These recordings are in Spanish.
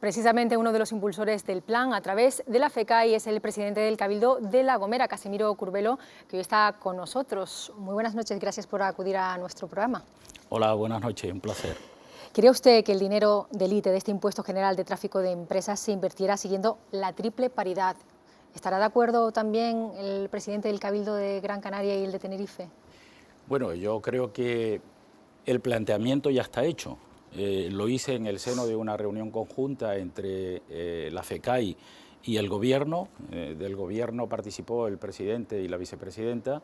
Precisamente uno de los impulsores del plan a través de la FECAI es el presidente del Cabildo de La Gomera, Casimiro Curbelo, que hoy está con nosotros. Muy buenas noches, gracias por acudir a nuestro programa. Hola, buenas noches, un placer. ¿Cree usted que el dinero del ITE, de este impuesto general de tráfico de empresas, se invirtiera siguiendo la triple paridad? ¿Estará de acuerdo también el presidente del Cabildo de Gran Canaria y el de Tenerife? Bueno, yo creo que el planteamiento ya está hecho. Lo hice en el seno de una reunión conjunta entre la FECAI y el Gobierno. Del Gobierno participó el presidente y la vicepresidenta.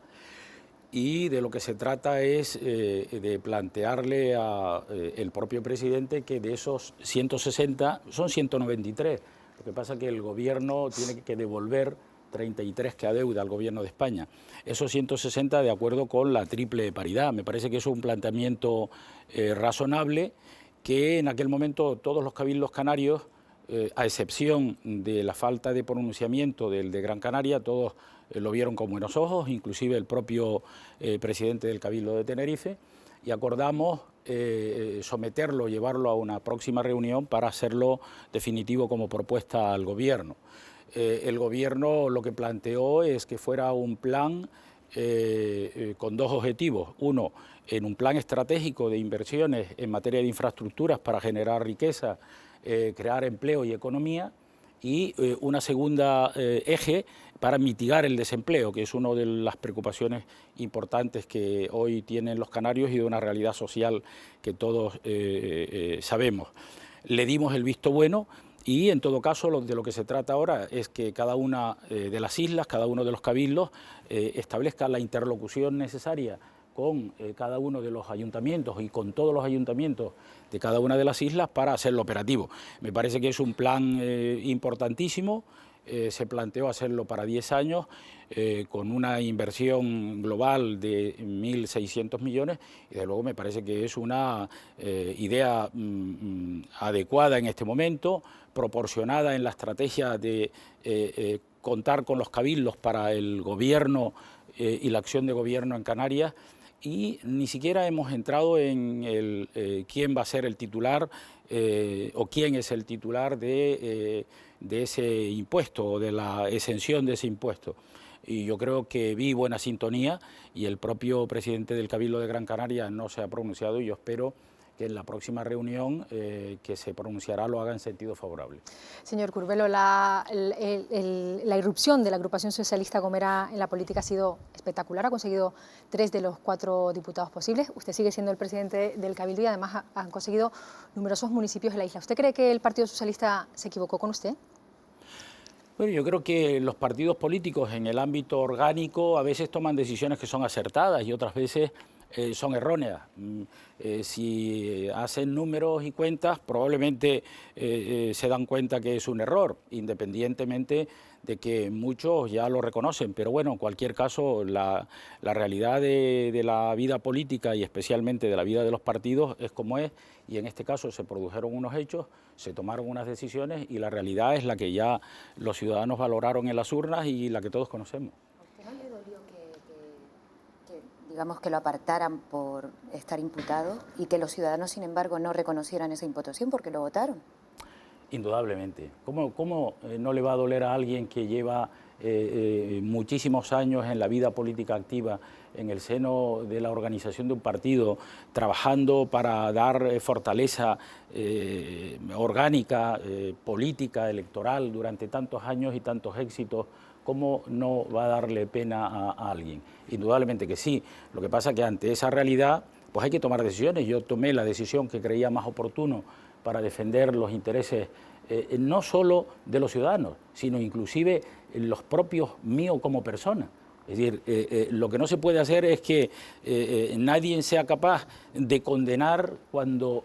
Y de lo que se trata es de plantearle al propio presidente que de esos 160 son 193. Lo que pasa es que el Gobierno tiene que devolver 33 que adeuda al Gobierno de España. Esos 160 de acuerdo con la triple paridad. Me parece que es un planteamiento razonable que en aquel momento todos los cabildos canarios, a excepción de la falta de pronunciamiento del de Gran Canaria, todos lo vieron con buenos ojos, inclusive el propio presidente del Cabildo de Tenerife, y acordamos someterlo, llevarlo a una próxima reunión para hacerlo definitivo como propuesta al Gobierno. El Gobierno lo que planteó es que fuera un plan con dos objetivos. Uno, en un plan estratégico de inversiones en materia de infraestructuras para generar riqueza, crear empleo y economía, y una segunda eje para mitigar el desempleo, que es una de las preocupaciones importantes que hoy tienen los canarios y de una realidad social que todos sabemos. Le dimos el visto bueno y, en todo caso, de lo que se trata ahora es que cada una de las islas, cada uno de los cabildos, establezca la interlocución necesaria con cada uno de los ayuntamientos y con todos los ayuntamientos de cada una de las islas para hacerlo operativo. Me parece que es un plan importantísimo. Se planteó hacerlo para 10 años con una inversión global de 1.600 millones y desde luego me parece que es una idea adecuada en este momento, proporcionada en la estrategia de contar con los cabildos para el gobierno y la acción de gobierno en Canarias. Y ni siquiera hemos entrado en quién va a ser el titular o quién es el titular de ese impuesto o de la exención de ese impuesto. Y yo creo que vi buena sintonía y el propio presidente del Cabildo de Gran Canaria no se ha pronunciado y yo espero que en la próxima reunión que se pronunciará lo haga en sentido favorable. Señor Curbelo, la irrupción de la agrupación socialista Gomera en la política ha sido espectacular, ha conseguido 3 de los 4 diputados posibles. Usted sigue siendo el presidente del Cabildo y además han conseguido numerosos municipios de la isla. ¿Usted cree que el Partido Socialista se equivocó con usted? Bueno, yo creo que los partidos políticos en el ámbito orgánico a veces toman decisiones que son acertadas y otras veces son erróneas. Si hacen números y cuentas, probablemente se dan cuenta que es un error, independientemente de que muchos ya lo reconocen. Pero bueno, en cualquier caso, la realidad de la vida política y especialmente de la vida de los partidos es como es, y en este caso se produjeron unos hechos, se tomaron unas decisiones y la realidad es la que ya los ciudadanos valoraron en las urnas y la que todos conocemos. ¿A usted no le dolió digamos, que lo apartaran por estar imputado y que los ciudadanos, sin embargo, no reconocieran esa imputación porque lo votaron? Indudablemente. ¿Cómo no le va a doler a alguien que lleva muchísimos años en la vida política activa, en el seno de la organización de un partido, trabajando para dar fortaleza orgánica, política, electoral durante tantos años y tantos éxitos? ¿Cómo no va a darle pena a alguien? Indudablemente que sí. Lo que pasa es que ante esa realidad pues hay que tomar decisiones. Yo tomé la decisión que creía más oportuno para defender los intereses no solo de los ciudadanos, sino inclusive los propios míos como persona. Es decir, lo que no se puede hacer es que nadie sea capaz de condenar cuando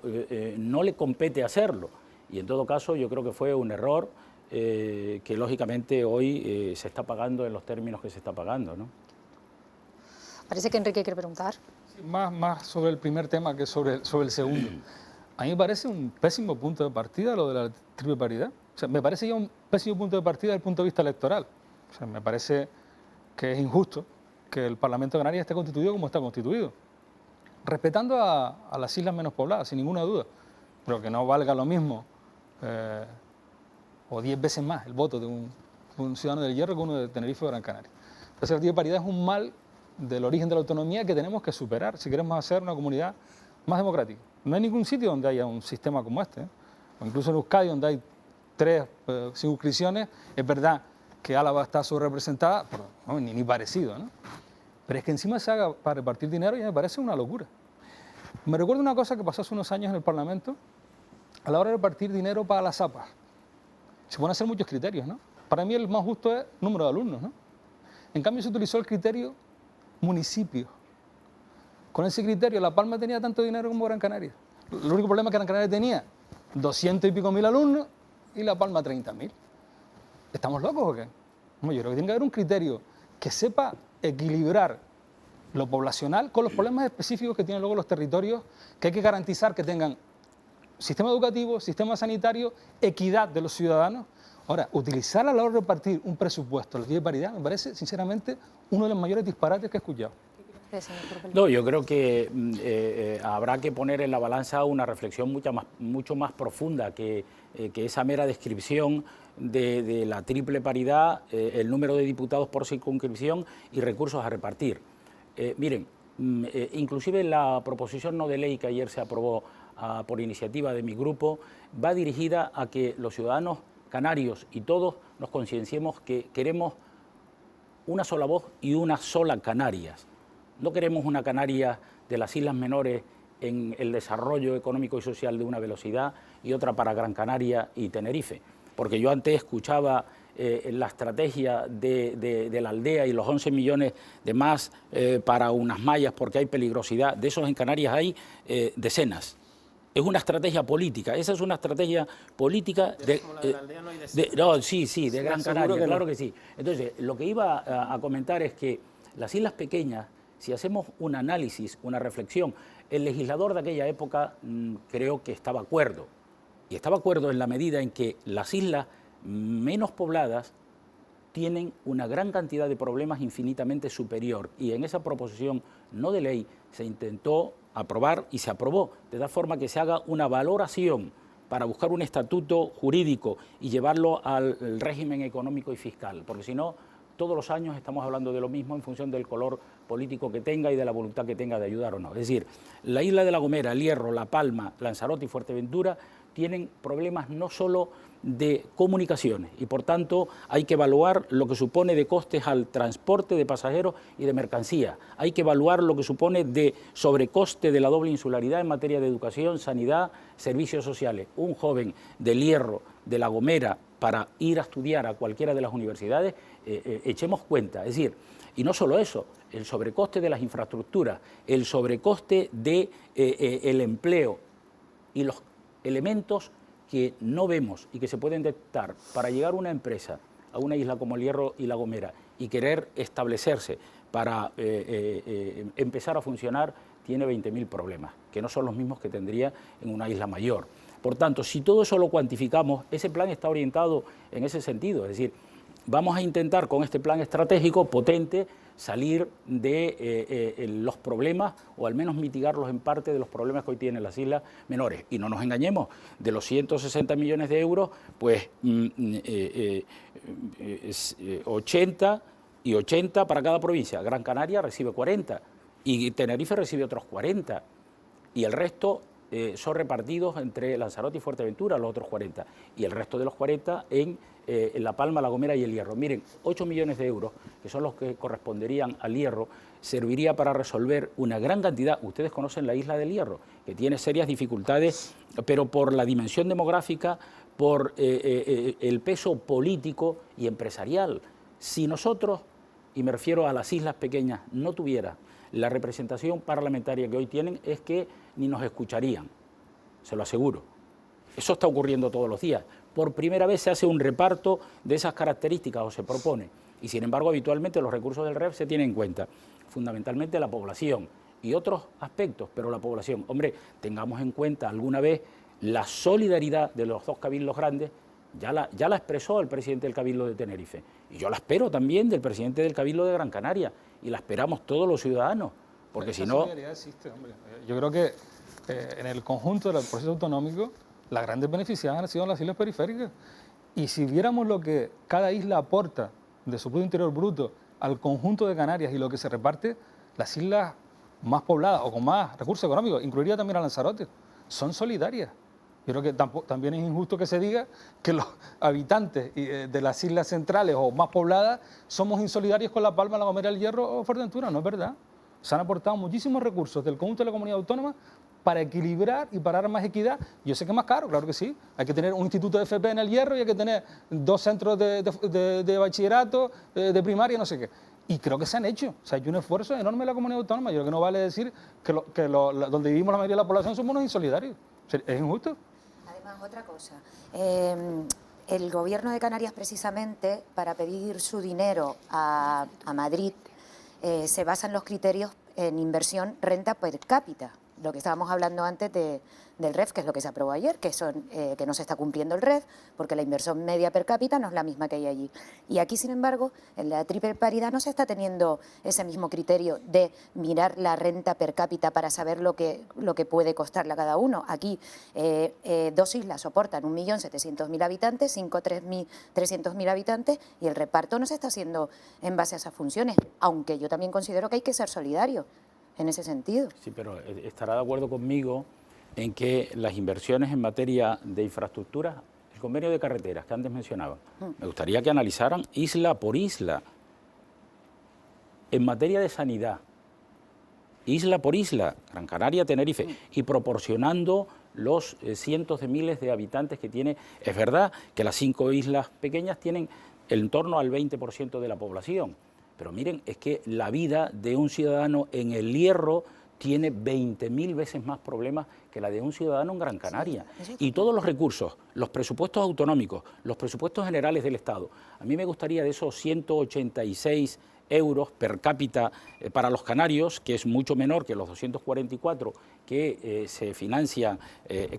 no le compete hacerlo. Y en todo caso yo creo que fue un error que lógicamente hoy se está pagando en los términos que se está pagando, ¿no? Parece que Enrique quiere preguntar. Sí, más sobre el primer tema que sobre el segundo. A mí me parece un pésimo punto de partida lo de la triple paridad. O sea, me parece ya un pésimo punto de partida desde el punto de vista electoral. O sea, me parece que es injusto que el Parlamento de Canarias esté constituido como está constituido, respetando a las islas menos pobladas, sin ninguna duda, pero que no valga lo mismo o 10 veces más el voto de un ciudadano del Hierro que uno de Tenerife o Gran Canaria. Entonces la triple paridad es un mal del origen de la autonomía que tenemos que superar si queremos hacer una comunidad más democrática. No hay ningún sitio donde haya un sistema como este, ¿eh? O incluso en Euskadi, donde hay 3 circunscripciones, es verdad que Álava está subrepresentada, pero no, ni parecido, ¿no? Pero es que encima se haga para repartir dinero y me parece una locura. Me recuerdo una cosa que pasó hace unos años en el Parlamento, a la hora de repartir dinero para las APAs. Se pueden hacer muchos criterios, ¿no? Para mí el más justo es número de alumnos, ¿no? En cambio se utilizó el criterio municipio. Con ese criterio La Palma tenía tanto dinero como Gran Canaria. El único problema es que Gran Canaria tenía 200 y pico mil alumnos y La Palma 30.000. ¿Estamos locos o qué? Yo creo que tiene que haber un criterio que sepa equilibrar lo poblacional con los problemas específicos que tienen luego los territorios, que hay que garantizar que tengan sistema educativo, sistema sanitario, equidad de los ciudadanos. Ahora, utilizar a la hora de repartir un presupuesto, la ley de paridad, me parece, sinceramente, uno de los mayores disparates que he escuchado. No, yo creo que habrá que poner en la balanza una reflexión mucho más profunda que esa mera descripción de la triple paridad, el número de diputados por circunscripción y recursos a repartir. Miren, inclusive la proposición no de ley que ayer se aprobó por iniciativa de mi grupo va dirigida a que los ciudadanos canarios y todos nos concienciemos que queremos una sola voz y una sola Canarias. No queremos una Canarias de las Islas Menores en el desarrollo económico y social de una velocidad y otra para Gran Canaria y Tenerife. Porque yo antes escuchaba la estrategia de la aldea y los 11 millones de más para unas mallas porque hay peligrosidad. De esos en Canarias hay decenas. Es una estrategia política. Esa es una estrategia política de Gran Canaria, claro que sí. Entonces, lo que iba a comentar es que las islas pequeñas, si hacemos un análisis, una reflexión, el legislador de aquella época creo que estaba de acuerdo. Y estaba de acuerdo en la medida en que las islas menos pobladas tienen una gran cantidad de problemas infinitamente superior. Y en esa proposición no de ley se intentó aprobar y se aprobó, de tal forma que se haga una valoración para buscar un estatuto jurídico y llevarlo al régimen económico y fiscal, porque si no, todos los años estamos hablando de lo mismo en función del color político que tenga y de la voluntad que tenga de ayudar o no. Es decir, la isla de La Gomera, El Hierro, La Palma, Lanzarote y Fuerteventura tienen problemas no solo de comunicaciones y por tanto hay que evaluar lo que supone de costes al transporte de pasajeros y de mercancías. Hay que evaluar lo que supone de sobrecoste de la doble insularidad en materia de educación, sanidad, servicios sociales. Un joven del Hierro, de La Gomera, para ir a estudiar a cualquiera de las universidades, echemos cuenta. Es decir, y no solo eso, el sobrecoste de las infraestructuras, el sobrecoste del empleo y los elementos que no vemos y que se pueden detectar para llegar a una empresa, a una isla como El Hierro y La Gomera, y querer establecerse para empezar a funcionar, tiene 20.000 problemas, que no son los mismos que tendría en una isla mayor. Por tanto, si todo eso lo cuantificamos, ese plan está orientado en ese sentido, es decir, vamos a intentar con este plan estratégico potente salir de los problemas o al menos mitigarlos en parte de los problemas que hoy tienen las islas menores. Y no nos engañemos, de los 160 millones de euros, pues 80 y 80 para cada provincia. Gran Canaria recibe 40 y Tenerife recibe otros 40 y el resto son repartidos entre Lanzarote y Fuerteventura, los otros 40, y el resto de los 40 en La Palma, La Gomera y El Hierro. Miren, 8 millones de euros, que son los que corresponderían al Hierro, serviría para resolver una gran cantidad. Ustedes conocen la isla del Hierro, que tiene serias dificultades, pero por la dimensión demográfica, por el peso político y empresarial. Si nosotros, y me refiero a las islas pequeñas, no tuviera la representación parlamentaria que hoy tienen, es que ni nos escucharían, se lo aseguro. Eso está ocurriendo todos los días. Por primera vez se hace un reparto de esas características o se propone, y sin embargo habitualmente los recursos del REF se tienen en cuenta, fundamentalmente la población y otros aspectos, pero la población. Hombre, tengamos en cuenta alguna vez la solidaridad de los dos cabildos grandes. Ya la expresó el presidente del Cabildo de Tenerife, y yo la espero también del presidente del Cabildo de Gran Canaria, y la esperamos todos los ciudadanos, porque si no... solidaridad existe, hombre. Yo creo que en el conjunto del proceso autonómico, las grandes beneficiadas han sido las islas periféricas, Y si viéramos lo que cada isla aporta de su Producto Interior Bruto al conjunto de Canarias y lo que se reparte, las islas más pobladas o con más recursos económicos, incluiría también a Lanzarote, son solidarias. Yo creo que también es injusto que se diga que los habitantes de las islas centrales o más pobladas somos insolidarios con La Palma, La Gomera, El Hierro o Fuerteventura. No es verdad. Se han aportado muchísimos recursos del conjunto de la comunidad autónoma para equilibrar y para dar más equidad. Yo sé que es más caro, claro que sí. Hay que tener un instituto de FP en El Hierro y hay que tener 2 centros de bachillerato, de primaria, no sé qué. Y creo que se han hecho. O sea, hay un esfuerzo enorme en la comunidad autónoma. Yo creo que no vale decir que donde vivimos la mayoría de la población somos unos insolidarios. Es injusto. Además, otra cosa. El Gobierno de Canarias, precisamente, para pedir su dinero a Madrid, se basa en los criterios en inversión renta per cápita. Lo que estábamos hablando antes del REF, que es lo que se aprobó ayer, que no se está cumpliendo el REF, porque la inversión media per cápita no es la misma que hay allí. Y aquí, sin embargo, en la triple paridad no se está teniendo ese mismo criterio de mirar la renta per cápita para saber lo que puede costarle a cada uno. Aquí 2 islas soportan 1.700.000 habitantes, 5 300.000 habitantes, y el reparto no se está haciendo en base a esas funciones, aunque yo también considero que hay que ser solidario en ese sentido. Sí, pero estará de acuerdo conmigo en que las inversiones en materia de infraestructura, el convenio de carreteras que antes mencionaban, me gustaría que analizaran isla por isla. En materia de sanidad, isla por isla, Gran Canaria, Tenerife, y proporcionando los cientos de miles de habitantes que tiene. Es verdad que las 5 islas pequeñas tienen en torno al 20% de la población, pero miren, es que la vida de un ciudadano en El Hierro tiene 20.000 veces más problemas que la de un ciudadano en Gran Canaria. Sí, y todos los recursos, los presupuestos autonómicos, los presupuestos generales del Estado, a mí me gustaría de esos 186 euros per cápita para los canarios, que es mucho menor que los 244 que se financia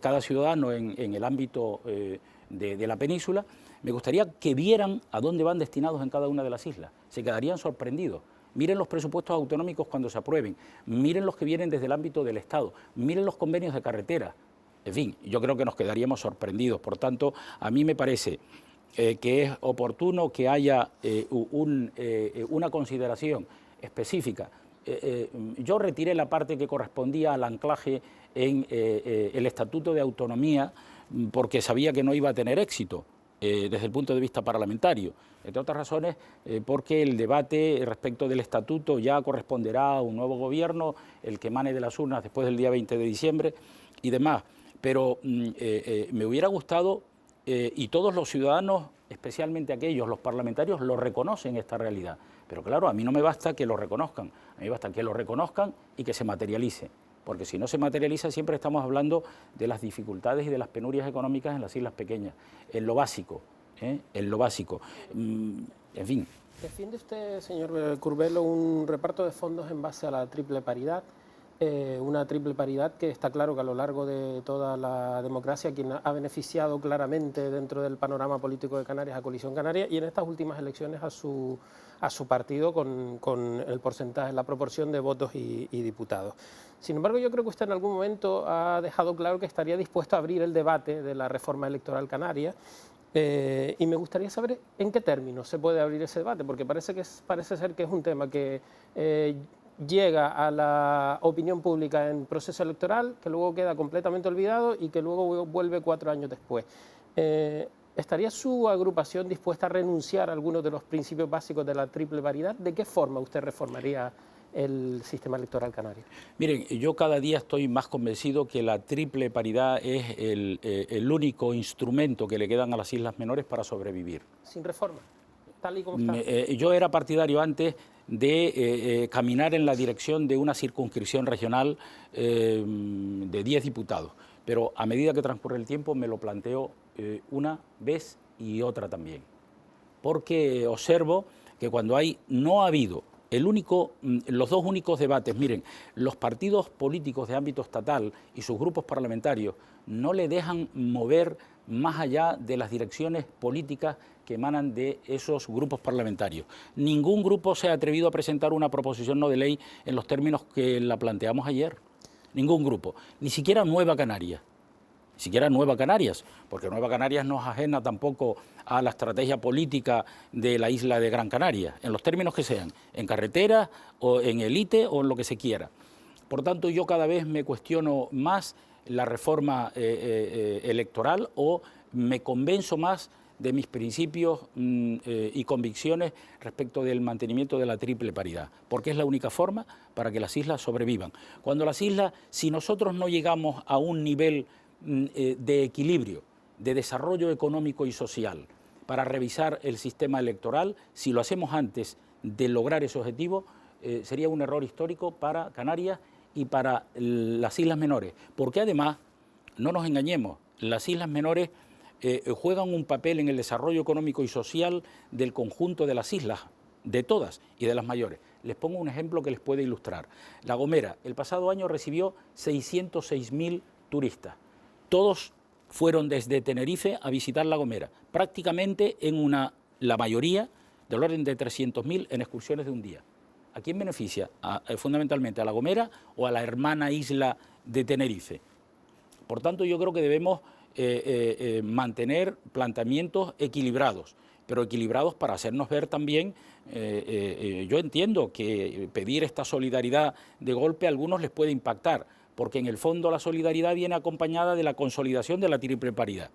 cada ciudadano en el ámbito de la península, me gustaría que vieran a dónde van destinados en cada una de las islas. Se quedarían sorprendidos. Miren los presupuestos autonómicos cuando se aprueben, miren los que vienen desde el ámbito del Estado, miren los convenios de carretera. En fin, yo creo que nos quedaríamos sorprendidos. Por tanto, a mí me parece que es oportuno que haya una consideración específica. Yo retiré la parte que correspondía al anclaje en el Estatuto de Autonomía porque sabía que no iba a tener éxito desde el punto de vista parlamentario. Entre otras razones, porque el debate respecto del estatuto ya corresponderá a un nuevo gobierno, el que emane de las urnas después del día 20 de diciembre y demás. Pero me hubiera gustado, y todos los ciudadanos, especialmente aquellos, los parlamentarios, lo reconocen esta realidad. Pero claro, a mí no me basta que lo reconozcan, a mí basta que lo reconozcan y que se materialice. Porque si no se materializa siempre estamos hablando de las dificultades y de las penurias económicas en las islas pequeñas, en lo básico, en lo básico. En fin. ¿Defiende usted, señor Curbelo, un reparto de fondos en base a la triple paridad? Una triple paridad que está claro que a lo largo de toda la democracia quien ha beneficiado claramente dentro del panorama político de Canarias a Coalición Canaria y en estas últimas elecciones a su partido con el porcentaje, la proporción de votos y diputados. Sin embargo, yo creo que usted en algún momento ha dejado claro que estaría dispuesto a abrir el debate de la reforma electoral canaria y me gustaría saber en qué términos se puede abrir ese debate, porque parece ser que es un tema que llega a la opinión pública en proceso electoral, que luego queda completamente olvidado y que luego vuelve 4 años después. ¿Estaría su agrupación dispuesta a renunciar a algunos de los principios básicos de la triple paridad? ¿De qué forma usted reformaría el sistema electoral canario? Miren, yo cada día estoy más convencido que la triple paridad es el único instrumento que le quedan a las islas menores para sobrevivir. ¿Sin reforma? Tal y como está. Yo era partidario antes de caminar en la dirección de una circunscripción regional de 10 diputados, pero a medida que transcurre el tiempo me lo planteo una vez y otra también, porque observo que cuando no ha habido los 2 únicos debates, miren, los partidos políticos de ámbito estatal y sus grupos parlamentarios no le dejan mover más allá de las direcciones políticas que emanan de esos grupos parlamentarios. Ningún grupo se ha atrevido a presentar una proposición no de ley en los términos que la planteamos ayer. Ningún grupo, ni siquiera Nueva Canaria. siquiera Nueva Canarias, porque Nueva Canarias no es ajena tampoco a la estrategia política de la isla de Gran Canaria, en los términos que sean, en carretera o en elite o en lo que se quiera. Por tanto, yo cada vez me cuestiono más la reforma electoral o me convenzo más de mis principios y convicciones respecto del mantenimiento de la triple paridad, porque es la única forma para que las islas sobrevivan. Cuando las islas, si nosotros no llegamos a un nivel de equilibrio, de desarrollo económico y social, para revisar el sistema electoral, si lo hacemos antes de lograr ese objetivo, sería un error histórico para Canarias y para las islas menores, porque además, no nos engañemos, las islas menores juegan un papel en el desarrollo económico y social del conjunto de las islas, de todas y de las mayores. Les pongo un ejemplo que les puede ilustrar. La Gomera, el pasado año recibió 606.000 turistas. Todos fueron desde Tenerife a visitar La Gomera, prácticamente la mayoría, del orden de 300.000 en excursiones de un día. ¿A quién beneficia? Fundamentalmente a La Gomera o a la hermana isla de Tenerife. Por tanto, yo creo que debemos mantener planteamientos equilibrados, pero equilibrados para hacernos ver también, yo entiendo que pedir esta solidaridad de golpe a algunos les puede impactar, porque en el fondo la solidaridad viene acompañada de la consolidación de la triple paridad.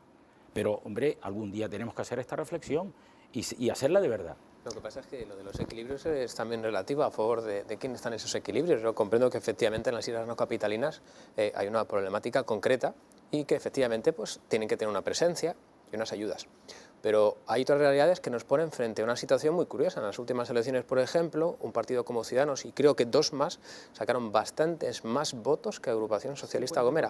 Pero, hombre, algún día tenemos que hacer esta reflexión y hacerla de verdad. Lo que pasa es que lo de los equilibrios es también relativo a favor de quién están esos equilibrios. Yo comprendo que efectivamente en las islas no capitalinas hay una problemática concreta y que efectivamente pues, tienen que tener una presencia y unas ayudas. Pero hay otras realidades que nos ponen frente a una situación muy curiosa. En las últimas elecciones, por ejemplo, un partido como Ciudadanos y creo que dos más sacaron bastantes más votos que Agrupación Socialista Gomera.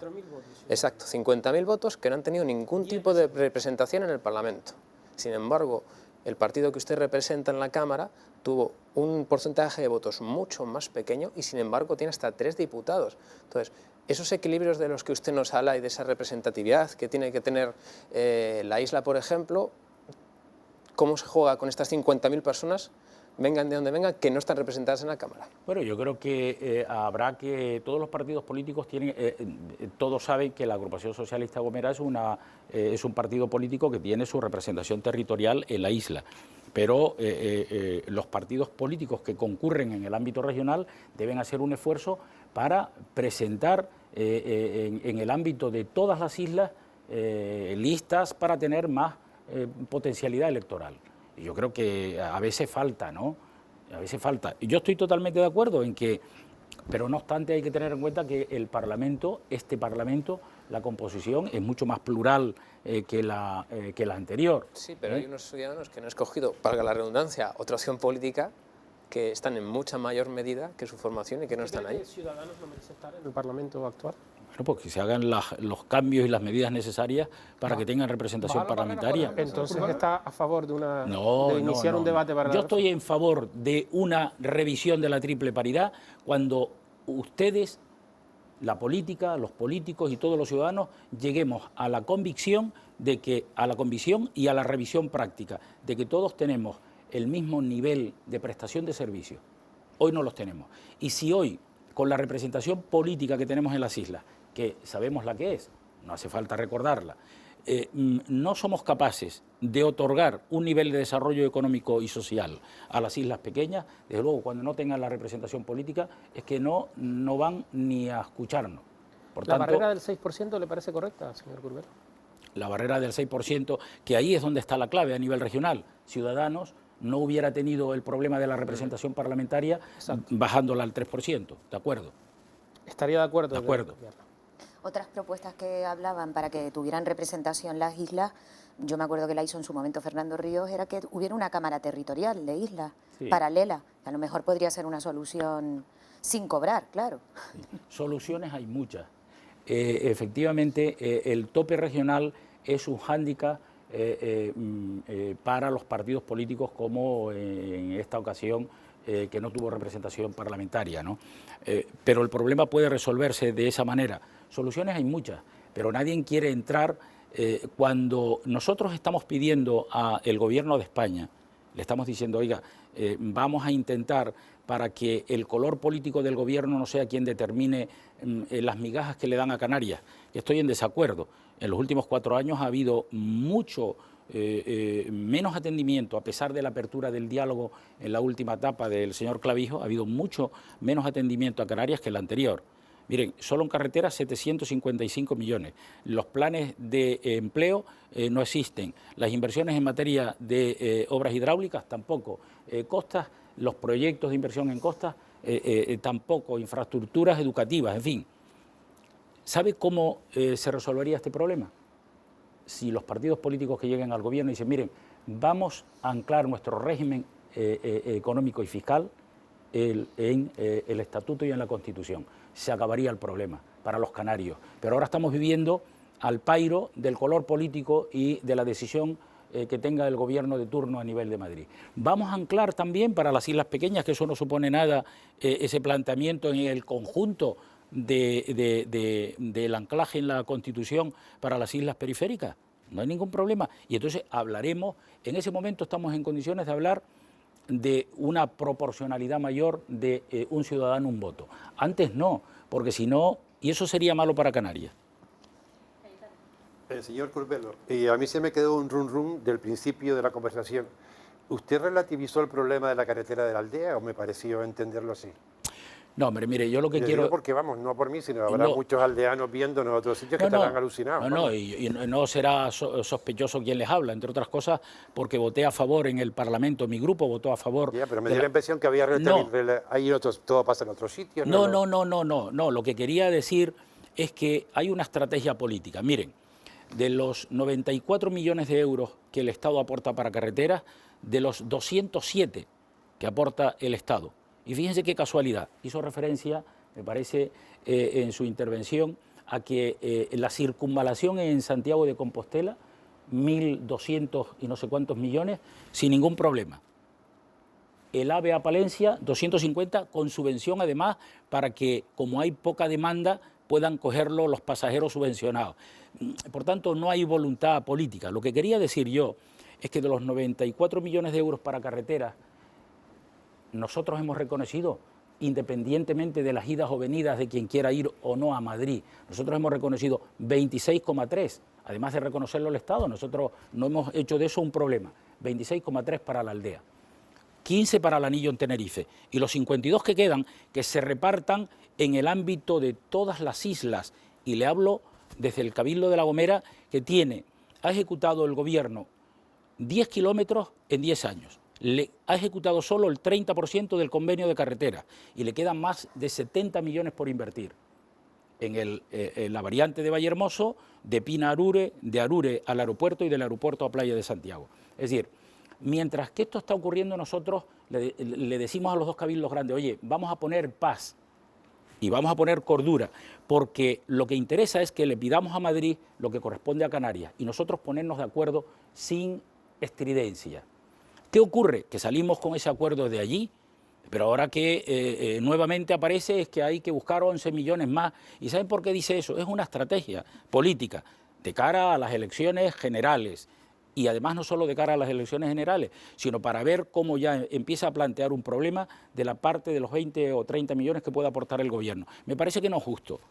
Exacto, 50.000 votos que no han tenido ningún tipo de representación en el Parlamento. Sin embargo, el partido que usted representa en la Cámara tuvo un porcentaje de votos mucho más pequeño y sin embargo tiene hasta 3 diputados. Entonces, esos equilibrios de los que usted nos habla y de esa representatividad que tiene que tener la isla, por ejemplo, ¿cómo se juega con estas 50.000 personas, vengan de donde vengan, que no están representadas en la Cámara? Bueno, yo creo que habrá que, todos los partidos políticos tienen, todos saben que la Agrupación Socialista Gomera es un partido político que tiene su representación territorial en la isla, pero los partidos políticos que concurren en el ámbito regional deben hacer un esfuerzo para presentar en el ámbito de todas las islas listas para tener más potencialidad electoral. Y yo creo que a veces falta, ¿no? A veces falta. Y yo estoy totalmente de acuerdo en que, pero no obstante hay que tener en cuenta que el Parlamento, la composición es mucho más plural que la anterior. Sí, pero hay unos ciudadanos que no han escogido, valga la redundancia, otra opción política que están en mucha mayor medida que su formación y que no están ahí. ¿Ciudadanos no merece estar en el Parlamento actual? Bueno, pues que se hagan los cambios y las medidas necesarias para que tengan representación parlamentaria. Entonces está a favor de iniciar un debate para... Yo estoy en favor de una revisión de la triple paridad cuando ustedes, la política, los políticos y todos los ciudadanos lleguemos a la convicción y a la revisión práctica de que todos tenemos el mismo nivel de prestación de servicios. Hoy no los tenemos. Y si hoy, con la representación política que tenemos en las islas, que sabemos la que es, no hace falta recordarla, no somos capaces de otorgar un nivel de desarrollo económico y social a las islas pequeñas, desde luego cuando no tengan la representación política es que no van ni a escucharnos. Por ¿La tanto, barrera del 6% le parece correcta, señor Curbelo? La barrera del 6%, que ahí es donde está la clave a nivel regional. Ciudadanos no hubiera tenido el problema de la representación parlamentaria bajándola al 3%, ¿de acuerdo? Estaría de acuerdo. De acuerdo. Otras propuestas que hablaban para que tuvieran representación las islas, yo me acuerdo que la hizo en su momento Fernando Ríos, era que hubiera una cámara territorial de islas, paralela, que a lo mejor podría ser una solución sin cobrar, claro. Sí. Soluciones hay muchas. Efectivamente, el tope regional es un hándicap para los partidos políticos como en esta ocasión que no tuvo representación parlamentaria, ¿no? Pero el problema puede resolverse de esa manera. Soluciones hay muchas, pero nadie quiere entrar cuando nosotros estamos pidiendo al Gobierno de España, le estamos diciendo, oiga, vamos a intentar para que el color político del Gobierno no sea quien determine las migajas que le dan a Canarias. Estoy en desacuerdo. en los últimos 4 años ha habido mucho menos atendimiento, a pesar de la apertura del diálogo en la última etapa del señor Clavijo, ha habido mucho menos atendimiento a Canarias que el anterior. Miren, solo en carreteras 755 millones. Los planes de empleo no existen. Las inversiones en materia de obras hidráulicas tampoco. Costas, los proyectos de inversión en costas tampoco. Infraestructuras educativas, en fin. ¿Sabe cómo se resolvería este problema? Si los partidos políticos que lleguen al gobierno dicen, miren, vamos a anclar nuestro régimen económico y fiscal en el Estatuto y en la Constitución. Se acabaría el problema para los canarios. Pero ahora estamos viviendo al pairo del color político y de la decisión que tenga el gobierno de turno a nivel de Madrid. Vamos a anclar también para las islas pequeñas, que eso no supone nada, ese planteamiento en el conjunto del anclaje en la Constitución para las islas periféricas. No hay ningún problema. Y entonces hablaremos, en ese momento estamos en condiciones de hablar de una proporcionalidad mayor de un ciudadano, un voto. Antes no, porque si no, y eso sería malo para Canarias. Señor Curbelo, a mí se me quedó un rum del principio de la conversación. ¿Usted relativizó el problema de la carretera de la aldea o me pareció entenderlo así? No, hombre, mire, yo lo que quiero... Porque, vamos, no por mí, sino habrá muchos aldeanos viéndonos en otros sitios que estarán alucinados. Y no será sospechoso quien les habla, entre otras cosas, porque voté a favor en el Parlamento, mi grupo votó a favor... Ya, pero me dio la impresión que había... Hay otros, todo pasa en otros sitios. No, lo que quería decir es que hay una estrategia política. Miren, de los 94 millones de euros que el Estado aporta para carreteras, de los 207 que aporta el Estado, y fíjense qué casualidad, hizo referencia, me parece, en su intervención, a que la circunvalación en Santiago de Compostela, 1.200 y no sé cuántos millones, sin ningún problema. El AVE a Palencia, 250, con subvención además, para que, como hay poca demanda, puedan cogerlo los pasajeros subvencionados. Por tanto, no hay voluntad política. Lo que quería decir yo es que de los 94 millones de euros para carreteras, nosotros hemos reconocido, independientemente de las idas o venidas de quien quiera ir o no a Madrid, nosotros hemos reconocido 26,3, además de reconocerlo el Estado, nosotros no hemos hecho de eso un problema, 26,3 para la aldea, 15 para el anillo en Tenerife, y los 52 que quedan, que se repartan en el ámbito de todas las islas, y le hablo desde el Cabildo de La Gomera, que ha ejecutado el gobierno 10 kilómetros en 10 años. Ha ejecutado solo el 30% del convenio de carretera y le quedan más de 70 millones por invertir en la variante de Vallehermoso, de Pina a Arure, de Arure al aeropuerto y del aeropuerto a Playa de Santiago. Es decir, mientras que esto está ocurriendo, nosotros le decimos a los dos cabildos grandes, oye, vamos a poner paz y vamos a poner cordura, porque lo que interesa es que le pidamos a Madrid lo que corresponde a Canarias y nosotros ponernos de acuerdo sin estridencia. ¿Qué ocurre? Que salimos con ese acuerdo de allí, pero ahora que nuevamente aparece es que hay que buscar 11 millones más. ¿Y saben por qué dice eso? Es una estrategia política de cara a las elecciones generales. Y además no solo de cara a las elecciones generales, sino para ver cómo ya empieza a plantear un problema de la parte de los 20 o 30 millones que puede aportar el gobierno. Me parece que no es justo.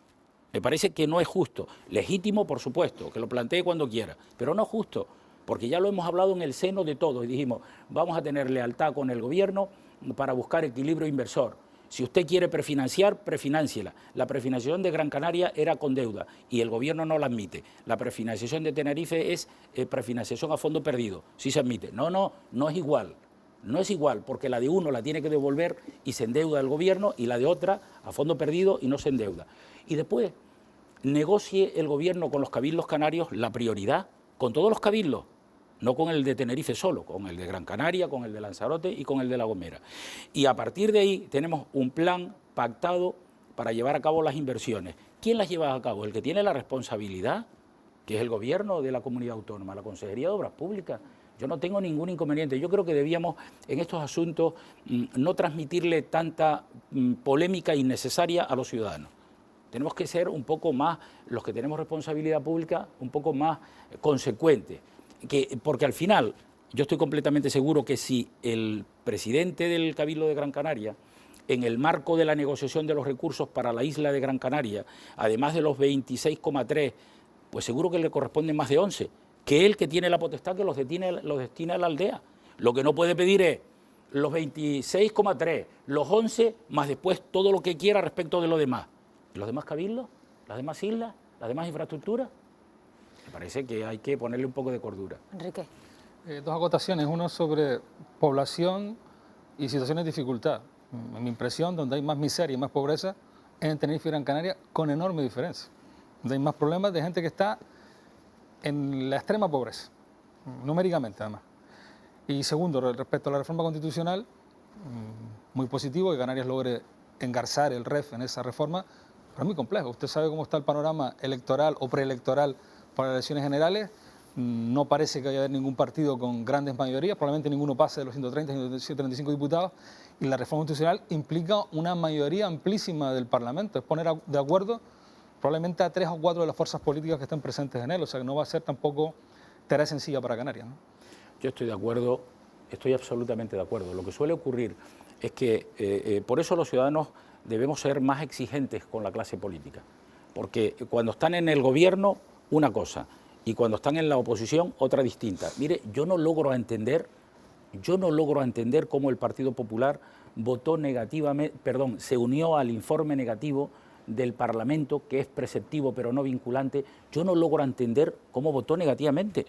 Me parece que no es justo. Legítimo, por supuesto, que lo plantee cuando quiera, pero no justo. Porque ya lo hemos hablado en el seno de todos y dijimos, vamos a tener lealtad con el gobierno para buscar equilibrio inversor. Si usted quiere prefinanciar, prefinánciela. La prefinanciación de Gran Canaria era con deuda y el gobierno no la admite. La prefinanciación de Tenerife es prefinanciación a fondo perdido, sí se admite. No es igual. No es igual, porque la de uno la tiene que devolver y se endeuda el gobierno y la de otra a fondo perdido y no se endeuda. Y después negocie el gobierno con los cabildos canarios la prioridad, con todos los cabildos. No con el de Tenerife solo, con el de Gran Canaria, con el de Lanzarote y con el de La Gomera. Y a partir de ahí tenemos un plan pactado para llevar a cabo las inversiones. ¿Quién las lleva a cabo? El que tiene la responsabilidad, que es el gobierno de la comunidad autónoma, la Consejería de Obras Públicas. Yo no tengo ningún inconveniente. Yo creo que debíamos en estos asuntos no transmitirle tanta polémica innecesaria a los ciudadanos. Tenemos que ser un poco más, los que tenemos responsabilidad pública, un poco más consecuentes. Porque al final, yo estoy completamente seguro que si el presidente del Cabildo de Gran Canaria, en el marco de la negociación de los recursos para la isla de Gran Canaria, además de los 26,3 pues seguro que le corresponden más de 11, que él que tiene la potestad que los destina a la aldea. Lo que no puede pedir es los 26,3, los 11, más después todo lo que quiera respecto de lo demás. ¿Los demás cabildos? ¿Las demás islas? ¿Las demás infraestructuras? Me parece que hay que ponerle un poco de cordura. Enrique. Dos acotaciones, uno sobre población y situaciones de dificultad. En mi impresión, donde hay más miseria y más pobreza es en Tenerife y Gran Canaria, con enorme diferencia. Donde hay más problemas de gente que está en la extrema pobreza, numéricamente además. Y segundo, respecto a la reforma constitucional, muy positivo que Canarias logre engarzar el REF en esa reforma, pero es muy complejo. Usted sabe cómo está el panorama electoral o preelectoral para las elecciones generales. No parece que haya ningún partido con grandes mayorías, probablemente ninguno pase de los 130, 135 diputados, y la reforma constitucional implica una mayoría amplísima del Parlamento, es poner de acuerdo probablemente a 3 o 4 de las fuerzas políticas que estén presentes en él, o sea que no va a ser tampoco tarea sencilla para Canarias, ¿no? Yo estoy de acuerdo, estoy absolutamente de acuerdo. Lo que suele ocurrir es que por eso los ciudadanos debemos ser más exigentes con la clase política, porque cuando están en el gobierno, una cosa, y cuando están en la oposición, otra distinta. Mire, yo no logro entender cómo el Partido Popular votó negativamente, se unió al informe negativo del Parlamento, que es preceptivo pero no vinculante. Yo no logro entender cómo votó negativamente,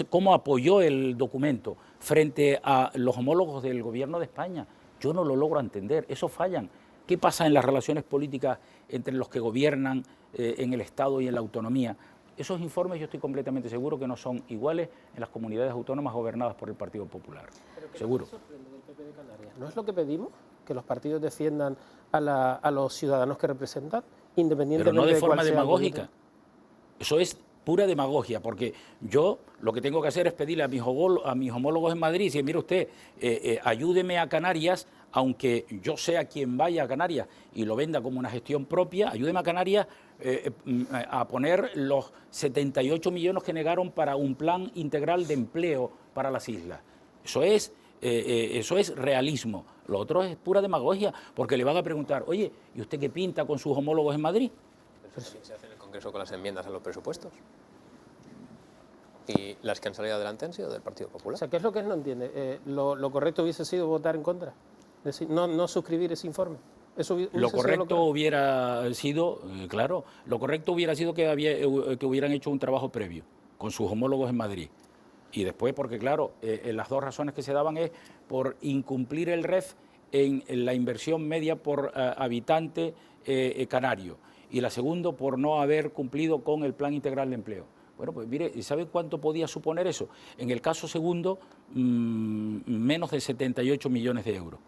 cómo apoyó el documento frente a los homólogos del Gobierno de España. Yo no lo logro entender, eso fallan. ¿Qué pasa en las relaciones políticas entre los que gobiernan en el Estado y en la autonomía? Esos informes yo estoy completamente seguro que no son iguales en las comunidades autónomas gobernadas por el Partido Popular. Seguro. ¿Qué sorprende del PP de Canarias? ¿No es lo que pedimos? Que los partidos defiendan a los ciudadanos que representan, independientemente pero no de cuál forma sea el demagógica. gobierno. Eso es pura demagogia, porque yo lo que tengo que hacer es pedirle a mis homólogos en Madrid, si mire usted, ayúdeme a Canarias, aunque yo sea quien vaya a Canarias y lo venda como una gestión propia, ayúdeme a Canarias a poner los 78 millones que negaron para un plan integral de empleo para las islas. Eso es realismo. Lo otro es pura demagogia, porque le van a preguntar, oye, ¿y usted qué pinta con sus homólogos en Madrid? Eso sí se hace en el Congreso con las enmiendas a los presupuestos. Y las que han salido adelante han sido del Partido Popular. O sea, ¿qué es lo que él no entiende? ¿Lo correcto hubiese sido votar en contra? Es decir, no suscribir ese informe. Lo correcto hubiera sido, claro, lo correcto hubiera sido que hubieran hecho un trabajo previo con sus homólogos en Madrid. Y después, porque claro, las dos razones que se daban es por incumplir el REF en la inversión media por habitante canario. Y la segunda, por no haber cumplido con el Plan Integral de Empleo. Bueno, pues mire, ¿sabe cuánto podía suponer eso? En el caso segundo, menos de 78 millones de euros.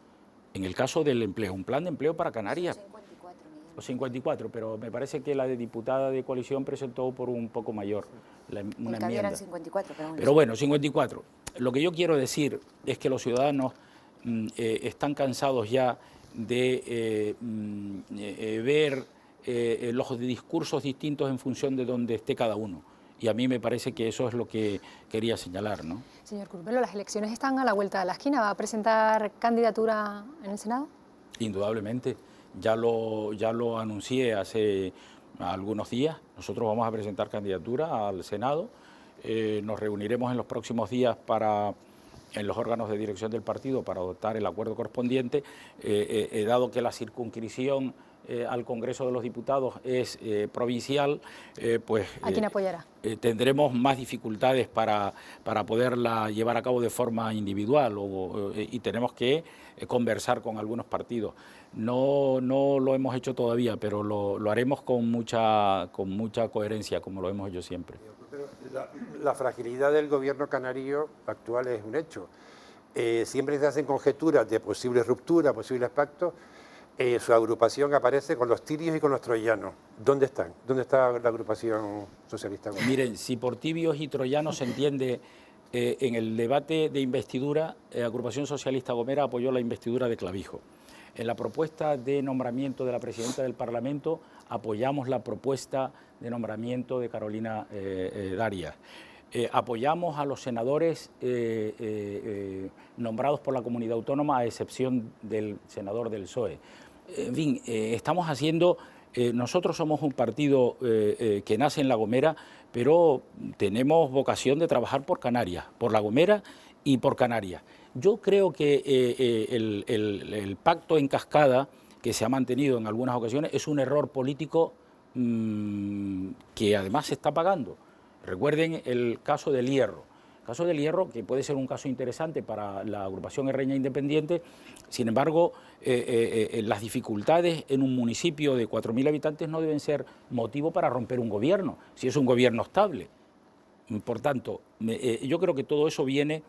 En el caso del empleo, un plan de empleo para Canarias. 54 millones. O 54, pero me parece que la de diputada de coalición presentó por un poco mayor una enmienda. Eran 54, pero bueno, 54. Lo que yo quiero decir es que los ciudadanos están cansados ya de ver los discursos distintos en función de donde esté cada uno. Y a mí me parece que eso es lo que quería señalar, ¿no? Señor Curbelo, las elecciones están a la vuelta de la esquina. ¿Va a presentar candidatura en el Senado? Indudablemente. Ya lo anuncié hace algunos días. Nosotros vamos a presentar candidatura al Senado. Nos reuniremos en los próximos días en los órganos de dirección del partido para adoptar el acuerdo correspondiente. Dado que la circunscripción al Congreso de los Diputados es provincial, pues... ¿A quién apoyará? Tendremos más dificultades para poderla llevar a cabo de forma individual y tenemos que conversar con algunos partidos. No lo hemos hecho todavía, pero lo haremos con mucha coherencia, como lo hemos hecho siempre. Pero la fragilidad del gobierno canario actual es un hecho. Siempre se hacen conjeturas de posibles rupturas, posibles pactos. Su agrupación aparece con los tirios y con los troyanos. ¿Dónde están? ¿Dónde está la agrupación socialista? Miren, si por tibios y troyanos se entiende, en el debate de investidura, Agrupación Socialista Gomera apoyó la investidura de Clavijo. En la propuesta de nombramiento de la presidenta del Parlamento apoyamos la propuesta de nombramiento de Carolina Darias. Apoyamos a los senadores nombrados por la comunidad autónoma, a excepción del senador del PSOE. En fin, estamos haciendo nosotros somos un partido que nace en La Gomera, pero tenemos vocación de trabajar por Canarias, por La Gomera y por Canarias. Yo creo que el pacto en cascada que se ha mantenido en algunas ocasiones es un error político que además se está pagando. Recuerden el caso del Hierro. El caso del Hierro, que puede ser un caso interesante para la agrupación herreña independiente, sin embargo, las dificultades en un municipio de 4.000 habitantes no deben ser motivo para romper un gobierno, si es un gobierno estable. Por tanto, yo creo que todo eso viene,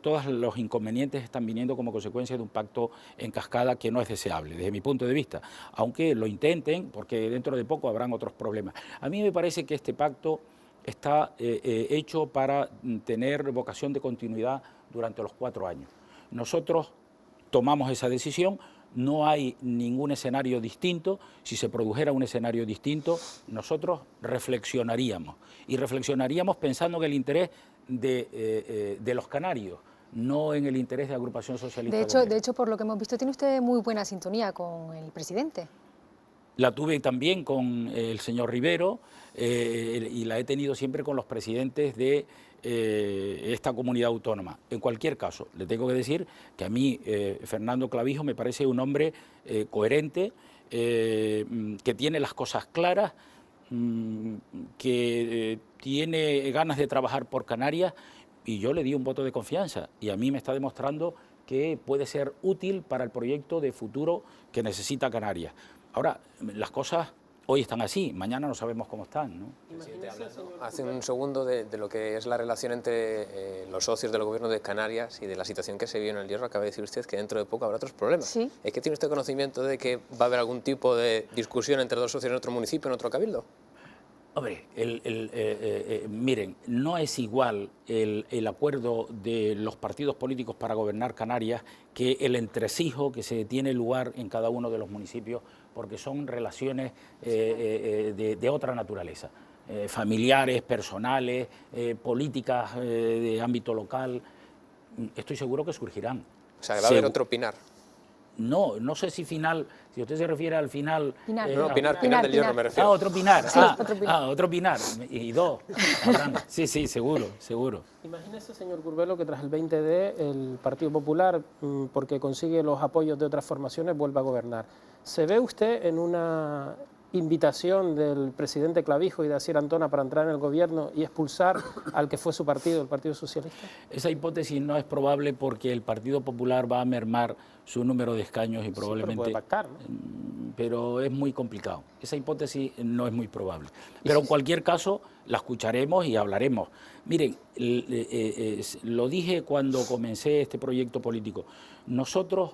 todos los inconvenientes están viniendo como consecuencia de un pacto en cascada que no es deseable, desde mi punto de vista, aunque lo intenten, porque dentro de poco habrán otros problemas. A mí me parece que este pacto está hecho para tener vocación de continuidad durante los 4 años. Nosotros tomamos esa decisión, no hay ningún escenario distinto. Si se produjera un escenario distinto, nosotros reflexionaríamos, y reflexionaríamos pensando en el interés de los canarios, no en el interés de la agrupación socialista. De hecho, por lo que hemos visto, tiene usted muy buena sintonía con el presidente. La tuve también con el señor Rivero y la he tenido siempre con los presidentes de esta comunidad autónoma. En cualquier caso, le tengo que decir que a mí Fernando Clavijo me parece un hombre coherente, que tiene las cosas claras, que tiene ganas de trabajar por Canarias, y yo le di un voto de confianza y a mí me está demostrando que puede ser útil para el proyecto de futuro que necesita Canarias. Ahora, las cosas hoy están así, mañana no sabemos cómo están, ¿no? Hace un segundo de lo que es la relación entre los socios del Gobierno de Canarias y de la situación que se vive en el Hierro. Acaba de decir usted que dentro de poco habrá otros problemas. Sí. ¿Es que tiene usted conocimiento de que va a haber algún tipo de discusión entre dos socios en otro municipio, en otro cabildo? Hombre, miren, no es igual el acuerdo de los partidos políticos para gobernar Canarias que el entresijo que se tiene lugar en cada uno de los municipios, porque son relaciones de otra naturaleza, familiares, personales, políticas de ámbito local. Estoy seguro que surgirán. O sea, que va a haber otro Pinar. No, no sé si final, si usted se refiere al final... Pinar. No, Pinar del Hierro me refiero. Ah, otro Pinar. Sí, otro Pinar. Otro Pinar. Y 2. Sí, seguro. Imagínese, señor Curbelo, que tras el 20D el Partido Popular, porque consigue los apoyos de otras formaciones, vuelve a gobernar. ¿Se ve usted en una invitación del presidente Clavijo y de Asier Antona para entrar en el gobierno y expulsar al que fue su partido, el Partido Socialista? Esa hipótesis no es probable porque el Partido Popular va a mermar su número de escaños y probablemente... Sí, pero puede pactar, ¿no? Pero es muy complicado. Esa hipótesis no es muy probable. Pero en cualquier caso la escucharemos y hablaremos. Miren, lo dije cuando comencé este proyecto político. Nosotros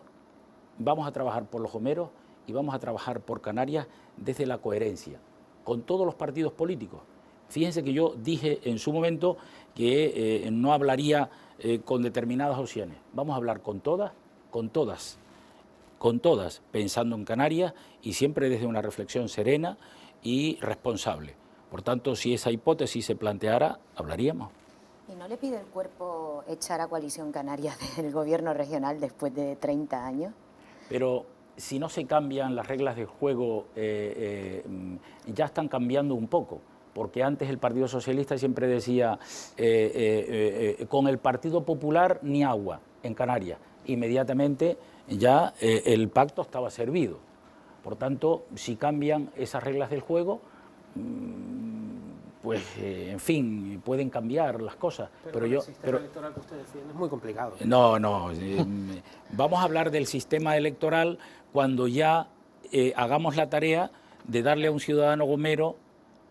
vamos a trabajar por los gomeros y vamos a trabajar por Canarias desde la coherencia, con todos los partidos políticos. Fíjense que yo dije en su momento que no hablaría con determinadas opciones. Vamos a hablar con todas, pensando en Canarias y siempre desde una reflexión serena y responsable. Por tanto, si esa hipótesis se planteara, hablaríamos. ¿Y no le pide el cuerpo echar a Coalición Canaria del gobierno regional después de 30 años? Pero si no se cambian las reglas del juego, ya están cambiando un poco, porque antes el Partido Socialista siempre decía con el Partido Popular ni agua en Canarias. Inmediatamente ya el pacto estaba servido. Por tanto, si cambian esas reglas del juego, pues, en fin, pueden cambiar las cosas. Pero el sistema electoral que usted defiende es muy complicado. No, vamos a hablar del sistema electoral cuando ya hagamos la tarea de darle a un ciudadano gomero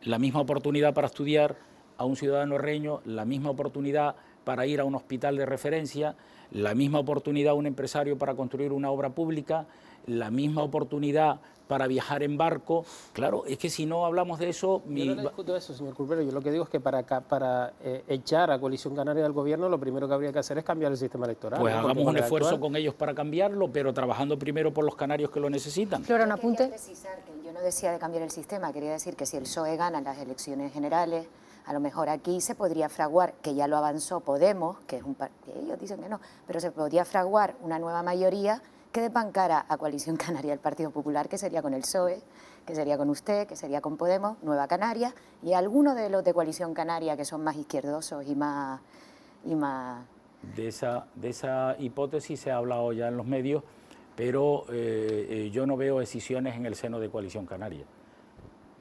la misma oportunidad para estudiar, a un ciudadano herreño la misma oportunidad para ir a un hospital de referencia, la misma oportunidad a un empresario para construir una obra pública, la misma oportunidad para viajar en barco. Claro, es que si no hablamos de eso... Yo no le discuto eso, señor Curbelo. Yo lo que digo es que para echar a Coalición Canaria del gobierno, lo primero que habría que hacer es cambiar el sistema electoral. Pues hagamos un esfuerzo con ellos para cambiarlo, pero trabajando primero por los canarios que lo necesitan. Flora, un apunte. Quería precisar que yo no decía de cambiar el sistema, quería decir que si el PSOE gana las elecciones generales, a lo mejor aquí se podría fraguar, que ya lo avanzó Podemos, que es un partido, ellos dicen que no, pero se podría fraguar una nueva mayoría que desbancara a Coalición Canaria del Partido Popular, que sería con el PSOE, que sería con usted, que sería con Podemos, Nueva Canarias, y algunos de los de Coalición Canaria que son más izquierdosos y más... De esa hipótesis se ha hablado ya en los medios, pero yo no veo escisiones en el seno de Coalición Canaria.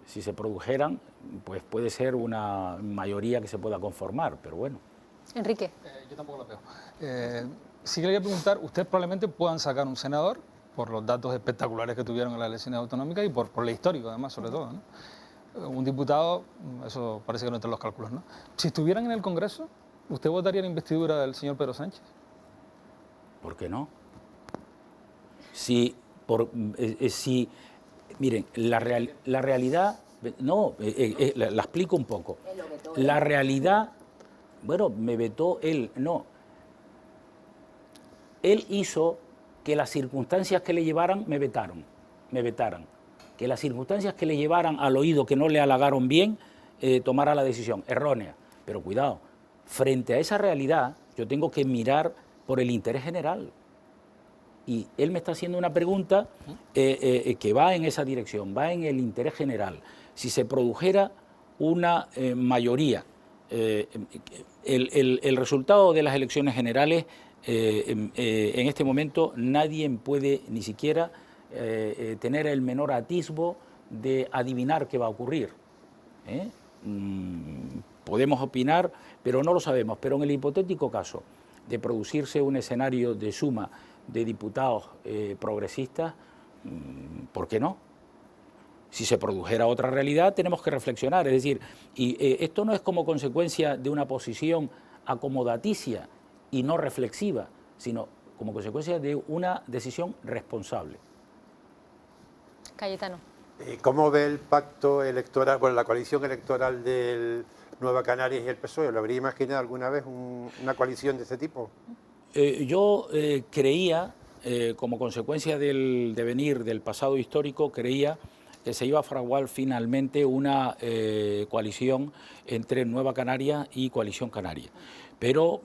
Si se produjeran, pues puede ser una mayoría que se pueda conformar, pero bueno. Enrique. Yo tampoco lo veo. Sí que le voy a preguntar, ustedes probablemente puedan sacar un senador por los datos espectaculares que tuvieron en las elecciones autonómicas y por lo histórico, además, sobre todo, ¿no? Un diputado, eso parece que no entra en los cálculos, ¿no? Si estuvieran en el Congreso, ¿usted votaría la investidura del señor Pedro Sánchez? ¿Por qué no? Miren, la realidad, no, la explico un poco. La realidad, bueno, me vetó él, no. Él hizo que las circunstancias que le llevaran me vetaran. Que las circunstancias que le llevaran al oído que no le halagaron bien, tomara la decisión errónea. Pero cuidado, frente a esa realidad, yo tengo que mirar por el interés general. Y él me está haciendo una pregunta que va en esa dirección, va en el interés general. Si se produjera una mayoría, el resultado de las elecciones generales, en este momento nadie puede ni siquiera tener el menor atisbo de adivinar qué va a ocurrir. Podemos opinar, pero no lo sabemos. Pero en el hipotético caso de producirse un escenario de suma de diputados progresistas, ¿por qué no? Si se produjera otra realidad, tenemos que reflexionar. Es decir, esto no es como consecuencia de una posición acomodaticia y no reflexiva, sino como consecuencia de una decisión responsable. Cayetano. ¿Cómo ve el pacto electoral, bueno, la coalición electoral del Nueva Canarias y el PSOE? ¿Lo habría imaginado alguna vez una coalición de ese tipo? Yo creía, como consecuencia del devenir del pasado histórico, creía que se iba a fraguar finalmente una coalición entre Nueva Canarias y Coalición Canaria. Pero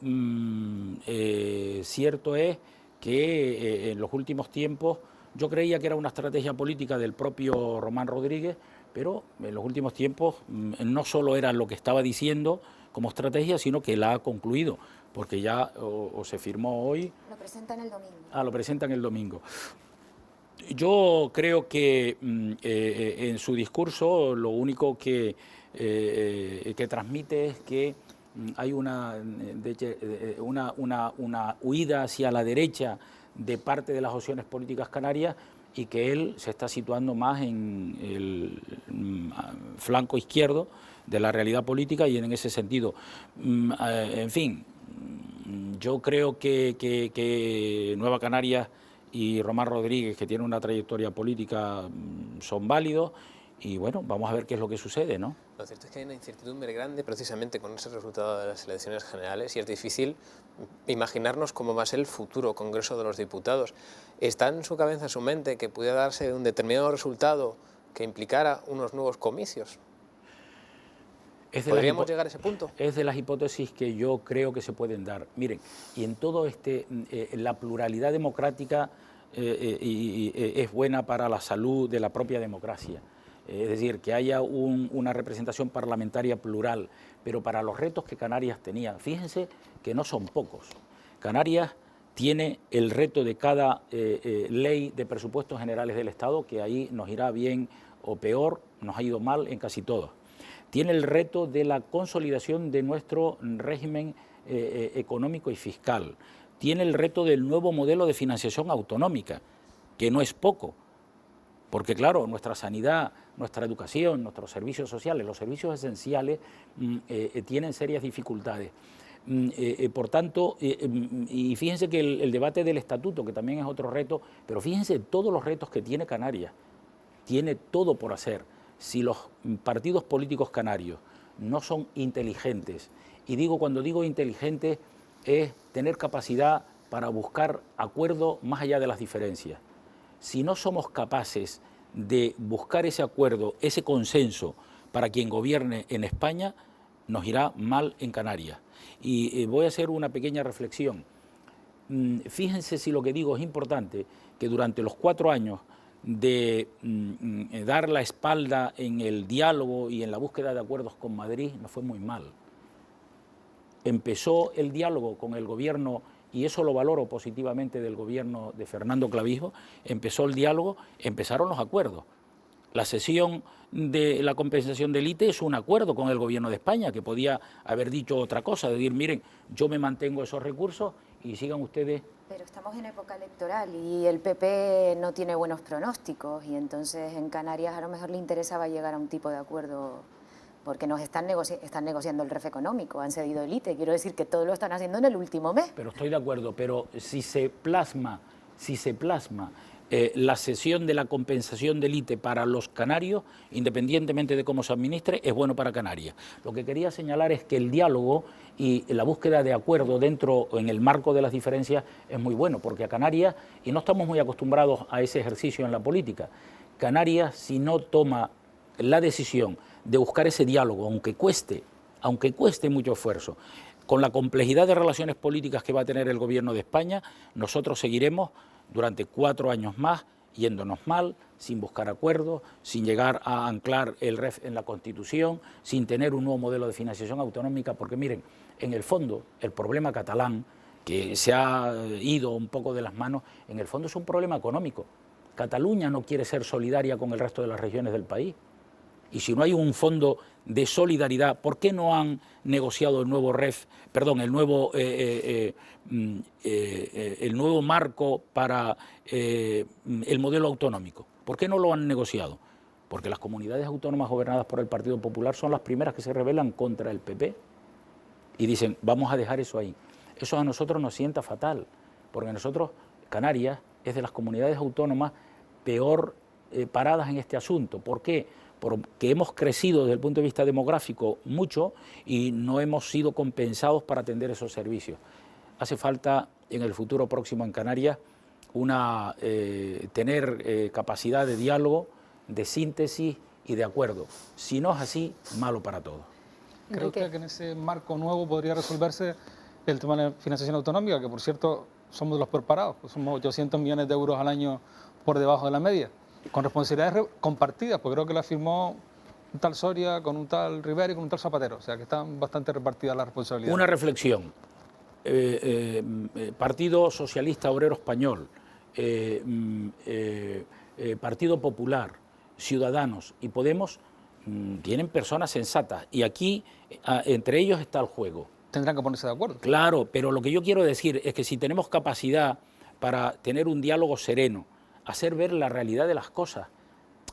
cierto es que en los últimos tiempos yo creía que era una estrategia política del propio Román Rodríguez, pero en los últimos tiempos no solo era lo que estaba diciendo como estrategia, sino que la ha concluido, porque ya o se firmó hoy... Lo presentan el domingo. Lo presentan el domingo. Yo creo que en su discurso lo único que transmite es que hay una huida hacia la derecha de parte de las opciones políticas canarias y que él se está situando más en el flanco izquierdo de la realidad política y en ese sentido, en fin, yo creo que Nueva Canarias y Román Rodríguez, que tiene una trayectoria política, son válidos y bueno, vamos a ver qué es lo que sucede, ¿no? Lo cierto es que hay una incertidumbre grande precisamente con ese resultado de las elecciones generales y es difícil imaginarnos cómo va a ser el futuro Congreso de los Diputados. ¿Está en su cabeza, en su mente, que pudiera darse un determinado resultado que implicara unos nuevos comicios? ¿Podríamos llegar a ese punto? Es de las hipótesis que yo creo que se pueden dar. Miren, y en todo la pluralidad democrática es buena para la salud de la propia democracia. Es decir, que haya una representación parlamentaria plural, pero para los retos que Canarias tenía, fíjense que no son pocos. Canarias tiene el reto de cada ley de presupuestos generales del Estado, que ahí nos irá bien o peor, nos ha ido mal en casi todos. Tiene el reto de la consolidación de nuestro régimen económico y fiscal. Tiene el reto del nuevo modelo de financiación autonómica, que no es poco, porque claro, nuestra sanidad, nuestra educación, nuestros servicios sociales, los servicios esenciales tienen serias dificultades. Por tanto, y fíjense que el debate del estatuto, que también es otro reto, pero fíjense todos los retos que tiene Canarias, tiene todo por hacer. Si los partidos políticos canarios no son inteligentes, y cuando digo inteligentes es tener capacidad para buscar acuerdo más allá de las diferencias. Si no somos capaces de buscar ese acuerdo, ese consenso para quien gobierne en España, nos irá mal en Canarias. Y voy a hacer una pequeña reflexión. Fíjense si lo que digo es importante, que durante los 4 años de dar la espalda en el diálogo y en la búsqueda de acuerdos con Madrid nos fue muy mal. Empezó el diálogo con el gobierno, y eso lo valoro positivamente del gobierno de Fernando Clavijo, empezó el diálogo, empezaron los acuerdos. La cesión de la compensación del ITE es un acuerdo con el gobierno de España, que podía haber dicho otra cosa, decir, miren, yo me mantengo esos recursos y sigan ustedes. Pero estamos en época electoral y el PP no tiene buenos pronósticos, y entonces en Canarias a lo mejor le interesaba llegar a un tipo de acuerdo, porque nos están negociando el REF económico, han cedido el ITE, quiero decir que todo lo están haciendo en el último mes. Pero estoy de acuerdo, pero si se plasma la cesión de la compensación del ITE para los canarios, independientemente de cómo se administre, es bueno para Canarias. Lo que quería señalar es que el diálogo y la búsqueda de acuerdo dentro, en el marco de las diferencias, es muy bueno, porque a Canarias, y no estamos muy acostumbrados a ese ejercicio en la política, Canarias, si no toma la decisión de buscar ese diálogo, aunque cueste mucho esfuerzo, con la complejidad de relaciones políticas que va a tener el gobierno de España, nosotros seguiremos durante 4 años más yéndonos mal, sin buscar acuerdos, sin llegar a anclar el REF en la Constitución, sin tener un nuevo modelo de financiación autonómica, porque miren, en el fondo, el problema catalán, que se ha ido un poco de las manos, en el fondo es un problema económico. Cataluña no quiere ser solidaria con el resto de las regiones del país. Y si no hay un fondo de solidaridad, ¿por qué no han negociado el nuevo el nuevo marco para el modelo autonómico? ¿Por qué no lo han negociado? Porque las comunidades autónomas gobernadas por el Partido Popular son las primeras que se rebelan contra el PP y dicen, vamos a dejar eso ahí. Eso a nosotros nos sienta fatal, porque nosotros, Canarias, es de las comunidades autónomas peor paradas en este asunto. ¿Por qué? Porque hemos crecido desde el punto de vista demográfico mucho y no hemos sido compensados para atender esos servicios. Hace falta en el futuro próximo en Canarias tener capacidad de diálogo, de síntesis y de acuerdo. Si no es así, malo para todos. ¿Cree usted que en ese marco nuevo podría resolverse el tema de la financiación autonómica, que por cierto somos de los peor parados, pues somos 800 millones de euros al año por debajo de la media? Con responsabilidades compartidas, porque creo que la firmó un tal Soria con un tal Rivera y con un tal Zapatero, o sea que están bastante repartidas las responsabilidades. Una reflexión. Partido Socialista Obrero Español, Partido Popular, Ciudadanos y Podemos tienen personas sensatas y aquí entre ellos está el juego. Tendrán que ponerse de acuerdo. Claro, pero lo que yo quiero decir es que si tenemos capacidad para tener un diálogo sereno, hacer ver la realidad de las cosas.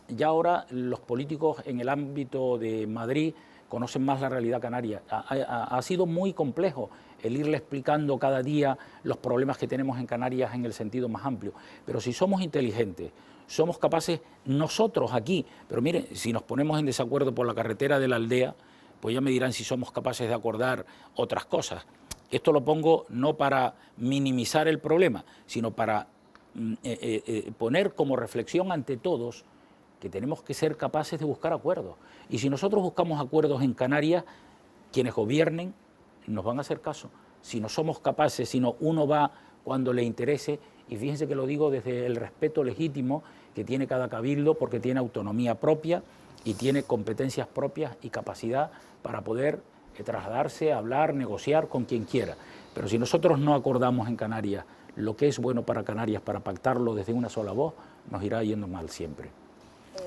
Ya ahora los políticos en el ámbito de Madrid conocen más la realidad canaria. Ha sido muy complejo el irle explicando cada día los problemas que tenemos en Canarias en el sentido más amplio. Pero si somos inteligentes, somos capaces nosotros aquí, pero miren, si nos ponemos en desacuerdo por la carretera de la aldea, pues ya me dirán si somos capaces de acordar otras cosas. Esto lo pongo no para minimizar el problema, sino para poner como reflexión ante todos que tenemos que ser capaces de buscar acuerdos. Y si nosotros buscamos acuerdos en Canarias, quienes gobiernen nos van a hacer caso. Si no somos capaces, sino uno va cuando le interese, y fíjense que lo digo desde el respeto legítimo que tiene cada cabildo, porque tiene autonomía propia y tiene competencias propias y capacidad para poder trasladarse, hablar, negociar con quien quiera. Pero si nosotros no acordamos en Canarias lo que es bueno para Canarias, para pactarlo desde una sola voz, nos irá yendo mal siempre.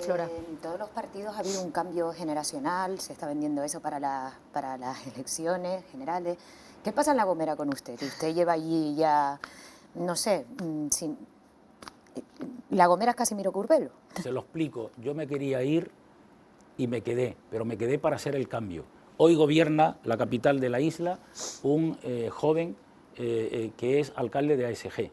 Flora. En todos los partidos ha habido un cambio generacional, se está vendiendo eso para las elecciones generales. ¿Qué pasa en La Gomera con usted? Usted lleva allí ya, no sé, La Gomera es Casimiro Curbelo. Se lo explico, yo me quería ir y me quedé, pero me quedé para hacer el cambio. Hoy gobierna la capital de la isla un joven que es alcalde de ASG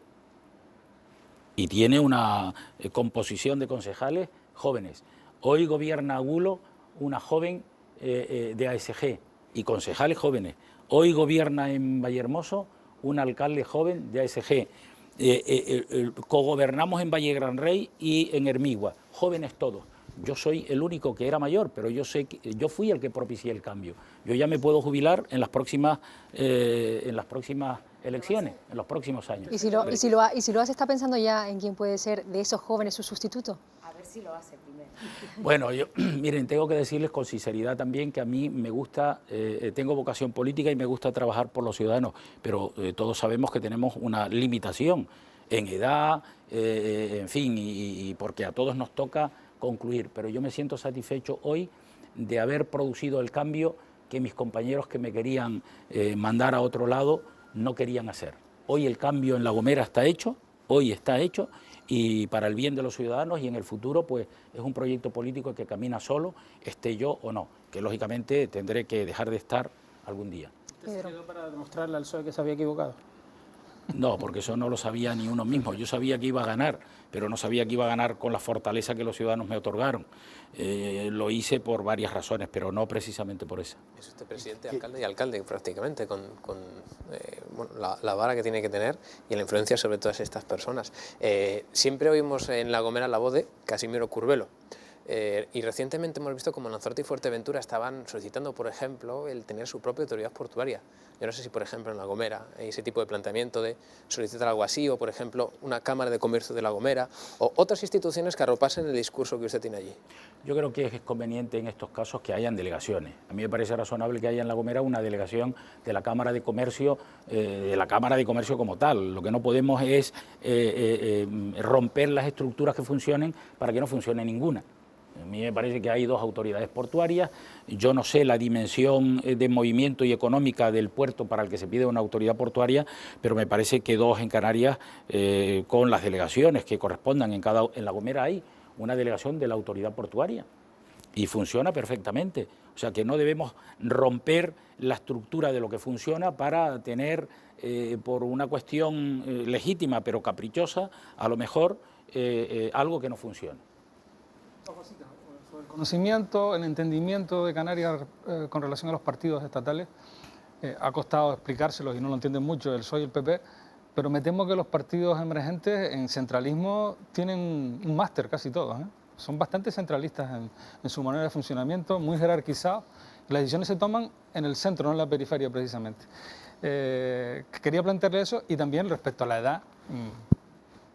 y tiene una composición de concejales jóvenes. Hoy gobierna Agulo una joven de ASG y concejales jóvenes. Hoy gobierna en Vallehermoso un alcalde joven de ASG. Cogobernamos en Valle Gran Rey y en Hermigua, jóvenes todos. Yo soy el único que era mayor, pero yo sé que yo fui el que propicié el cambio. Yo ya me puedo jubilar en las próximas elecciones en los próximos años. ¿Y si lo hace, está pensando ya en quién puede ser de esos jóvenes su sustituto? A ver si lo hace primero. Bueno, yo, miren, tengo que decirles con sinceridad también que a mí me gusta, tengo vocación política y me gusta trabajar por los ciudadanos, pero todos sabemos que tenemos una limitación en edad, en fin, y porque a todos nos toca concluir, pero yo me siento satisfecho hoy de haber producido el cambio que mis compañeros que me querían mandar a otro lado no querían hacer. Hoy el cambio en La Gomera está hecho, hoy está hecho, y para el bien de los ciudadanos, y en el futuro pues es un proyecto político que camina solo, esté yo o no, que lógicamente tendré que dejar de estar algún día. ¿Usted se quedó para demostrarle al PSOE que se había equivocado? No, porque eso no lo sabía ni uno mismo. Yo sabía que iba a ganar, pero no sabía que iba a ganar con la fortaleza que los ciudadanos me otorgaron. Lo hice por varias razones, pero no precisamente por esa. Es usted presidente, alcalde y alcalde prácticamente, con bueno, la vara que tiene que tener y la influencia sobre todas estas personas. Siempre oímos en La Gomera la voz de Casimiro Curbelo. Y recientemente hemos visto como Lanzarote y Fuerteventura estaban solicitando, por ejemplo, el tener su propia autoridad portuaria. Yo no sé si, por ejemplo, en La Gomera hay ese tipo de planteamiento de solicitar algo así, o, por ejemplo, una Cámara de Comercio de La Gomera, o otras instituciones que arropasen el discurso que usted tiene allí. Yo creo que es conveniente en estos casos que hayan delegaciones. A mí me parece razonable que haya en La Gomera una delegación de la Cámara de Comercio como tal. Lo que no podemos es romper las estructuras que funcionen para que no funcione ninguna. A mí me parece que hay dos autoridades portuarias. Yo no sé la dimensión de movimiento y económica del puerto para el que se pide una autoridad portuaria, pero me parece que dos en Canarias, con las delegaciones que correspondan en La Gomera hay una delegación de la autoridad portuaria y funciona perfectamente. O sea que no debemos romper la estructura de lo que funciona para tener, por una cuestión legítima pero caprichosa, a lo mejor algo que no funcione. Sobre el conocimiento, el entendimiento de Canarias con relación a los partidos estatales, ha costado explicárselos y no lo entienden mucho el PSOE y el PP, pero me temo que los partidos emergentes en centralismo tienen un máster casi todos, ¿eh? Son bastante centralistas en su manera de funcionamiento, muy jerarquizados, y las decisiones se toman en el centro, no en la periferia precisamente. Quería plantearle eso, y también respecto a la edad.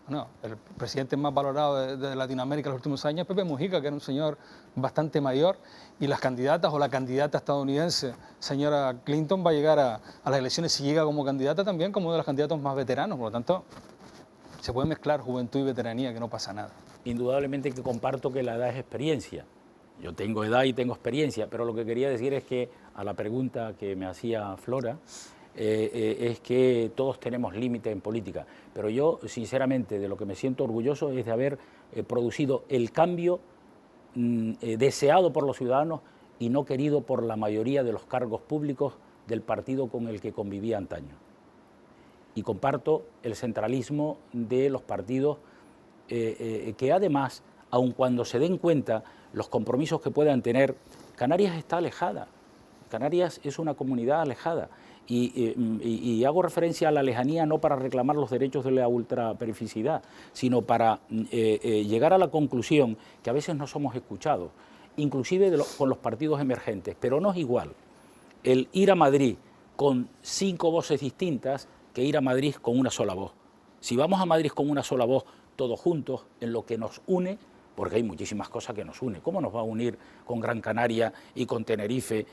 No, el presidente más valorado de Latinoamérica en los últimos años es Pepe Mujica, que era un señor bastante mayor, y las candidatas o la candidata estadounidense, señora Clinton, va a llegar a las elecciones, si llega como candidata, también como uno de los candidatos más veteranos. Por lo tanto, se puede mezclar juventud y veteranía, que no pasa nada. Indudablemente que comparto que la edad es experiencia. Yo tengo edad y tengo experiencia, pero lo que quería decir es que, a la pregunta que me hacía Flora, es que todos tenemos límite en política, pero yo sinceramente de lo que me siento orgulloso es de haber producido el cambio deseado por los ciudadanos y no querido por la mayoría de los cargos públicos del partido con el que convivía antaño. Y comparto el centralismo de los partidos que además, aun cuando se den cuenta los compromisos que puedan tener, Canarias está alejada, Canarias es una comunidad alejada. Y hago referencia a la lejanía no para reclamar los derechos de la ultraperificidad, sino para llegar a la conclusión que a veces no somos escuchados, inclusive con los partidos emergentes, pero no es igual el ir a Madrid con 5 voces distintas que ir a Madrid con una sola voz. Si vamos a Madrid con una sola voz, todos juntos, en lo que nos une, porque hay muchísimas cosas que nos unen. ¿Cómo nos va a unir con Gran Canaria y con Tenerife?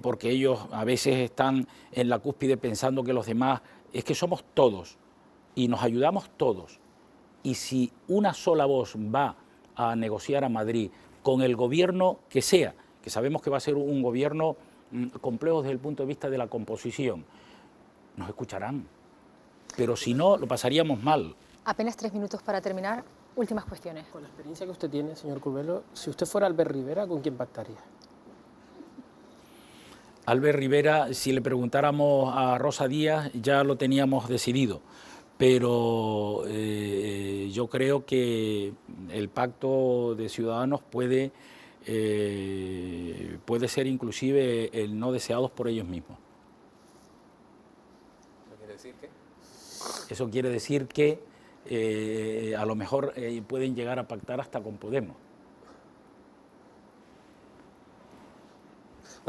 Porque ellos a veces están en la cúspide pensando que los demás... Es que somos todos y nos ayudamos todos. Y si una sola voz va a negociar a Madrid con el gobierno que sea, que sabemos que va a ser un gobierno complejo desde el punto de vista de la composición, nos escucharán. Pero si no, lo pasaríamos mal. Apenas 3 minutos para terminar. Últimas cuestiones. Con la experiencia que usted tiene, señor Curbelo, si usted fuera Albert Rivera, ¿con quién pactaría? Albert Rivera, si le preguntáramos a Rosa Díaz, ya lo teníamos decidido, pero yo creo que el pacto de Ciudadanos puede ser inclusive el no deseados por ellos mismos. ¿Eso quiere decir qué? Eso quiere decir que a lo mejor pueden llegar a pactar hasta con Podemos.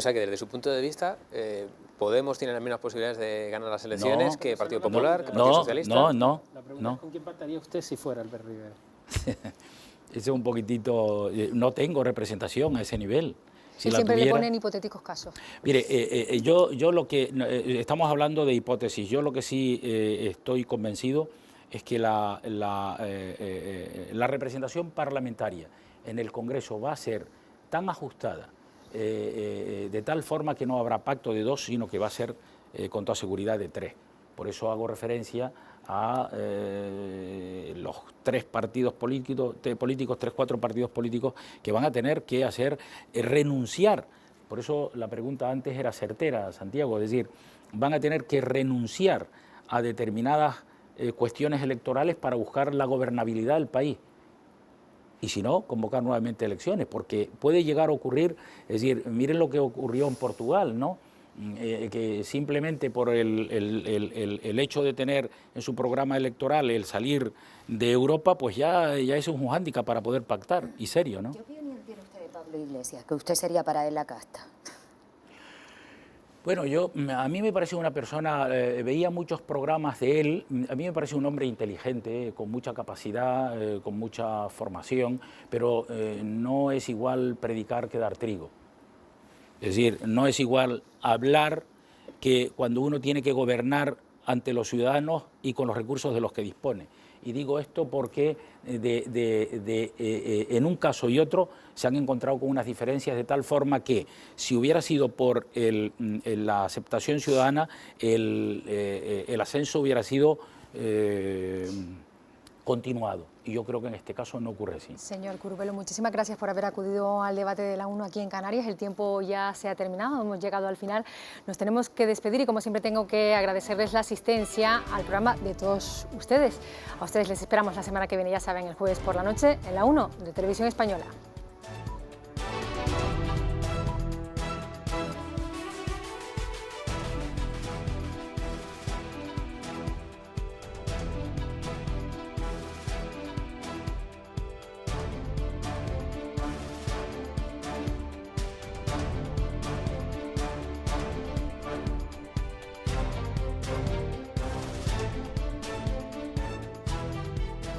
O sea que desde su punto de vista, Podemos tiene las mismas posibilidades de ganar las elecciones que Partido Popular, que Partido Socialista. No. La pregunta es: ¿con quién pactaría usted si fuera Albert Rivera? Ese es un poquitito... No tengo representación a ese nivel. Si siempre tuviera, le ponen hipotéticos casos. Mire, yo lo que... estamos hablando de hipótesis. Yo lo que sí estoy convencido es que la representación parlamentaria en el Congreso va a ser tan ajustada, de tal forma que no habrá pacto de 2, sino que va a ser con toda seguridad de 3. Por eso hago referencia a los 3 partidos políticos, 3-4 partidos políticos que van a tener que hacer renunciar. Por eso la pregunta antes era certera, Santiago, es decir, van a tener que renunciar a determinadas cuestiones electorales para buscar la gobernabilidad del país. Y si no, convocar nuevamente elecciones, porque puede llegar a ocurrir, es decir, miren lo que ocurrió en Portugal, ¿no? Que simplemente por el hecho de tener en su programa electoral el salir de Europa, pues ya es un hándicap para poder pactar, y serio, ¿no? ¿Qué opinión tiene usted de Pablo Iglesias, que usted sería para él la casta? Bueno, a mí me parece una persona, veía muchos programas de él, a mí me parece un hombre inteligente, con mucha capacidad, con mucha formación, pero no es igual predicar que dar trigo. Es decir, no es igual hablar que cuando uno tiene que gobernar ante los ciudadanos y con los recursos de los que dispone. Y digo esto porque en un caso y otro se han encontrado con unas diferencias de tal forma que si hubiera sido por la aceptación ciudadana, el ascenso hubiera sido continuado. Y yo creo que en este caso no ocurre así. Señor Curbelo, muchísimas gracias por haber acudido al debate de la 1 aquí en Canarias. El tiempo ya se ha terminado, hemos llegado al final. Nos tenemos que despedir y, como siempre, tengo que agradecerles la asistencia al programa de todos ustedes. A ustedes les esperamos la semana que viene, ya saben, el jueves por la noche en la 1 de Televisión Española.